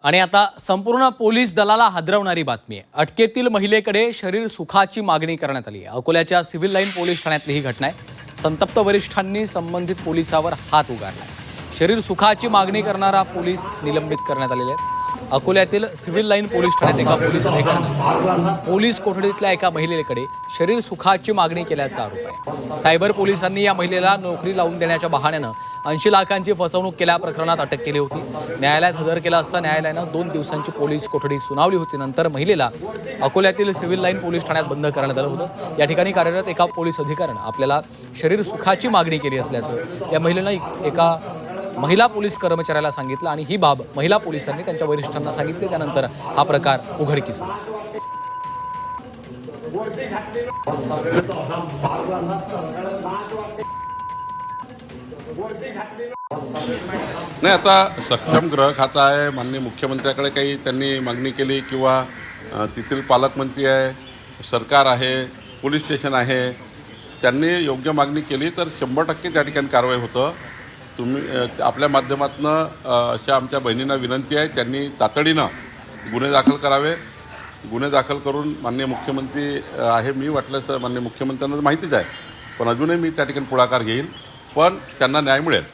आणि आता संपूर्ण पोलीस दलाला हादरवणारी बातमी आहे। अटकेतील महिलेकडे शरीर सुखाची मागणी करण्यात आली आहे। अकोल्याच्या सिव्हिल लाईन पोलीस ठाण्यातली ही घटना आहे। संतप्त वरिष्ठांनी संबंधित पोलिसावर हात उगारला। शरीर सुखाची मागणी करणारा पोलीस निलंबित करण्यात आलेले आहेत। अकोल्यातील सिव्हिल लाईन पोलीस ठाण्यात एका पोलीस अधिकाऱ्याने पोलीस कोठडीतल्या एका महिलेकडे शरीर सुखाची मागणी केल्याचा आरोप आहे। सायबर पोलिसांनी या महिलेला नोकरी लावून देण्याच्या बहाण्यानं 80 लाखांची फसवणूक केल्या प्रकरणात अटक केली होती। न्यायालयात हजर केला असता न्यायालयानं 2 दिवसांची पोलीस कोठडी सुनावली होती। नंतर महिलेला अकोल्यातील सिव्हिल लाईन पोलीस ठाण्यात बंद करण्यात आलं होतं। या ठिकाणी कार्यरत एका पोलीस अधिकाऱ्यानं आपल्याला शरीर सुखाची मागणी केली असल्याचं या महिलेनं एका महिला पोलीस कर्मचाऱ्याला सांगितलं आणि ही बाब महिला पोलिसांनी त्यांच्या वरिष्ठांना सांगितली। त्यानंतर हा प्रकार उघडकीस आला। नाही, आता सक्षम गृह खाता आहे, माननीय मुख्यमंत्र्याकडे काही त्यांनी मागणी केली किंवा तेथील पालकमंत्री आहे, सरकार आहे, पोलीस स्टेशन आहे, त्यांनी योग्य मागणी केली तर 100% त्या ठिकाणी कारवाई होतं। तुम्ही आपल्या माध्यमातून अशा आमच्या बहिणींना विनंती आहे, त्यांनी तातडीनं गुन्हे दाखल करावे। गुन्हे दाखल करून माननीय मुख्यमंत्री आहे, मी वाटल्यास माननीय मुख्यमंत्र्यांना माहितीच आहे, पण अजूनही मी त्या ठिकाणी पुढाकार घेईल, पण त्यांना न्याय मिळेल।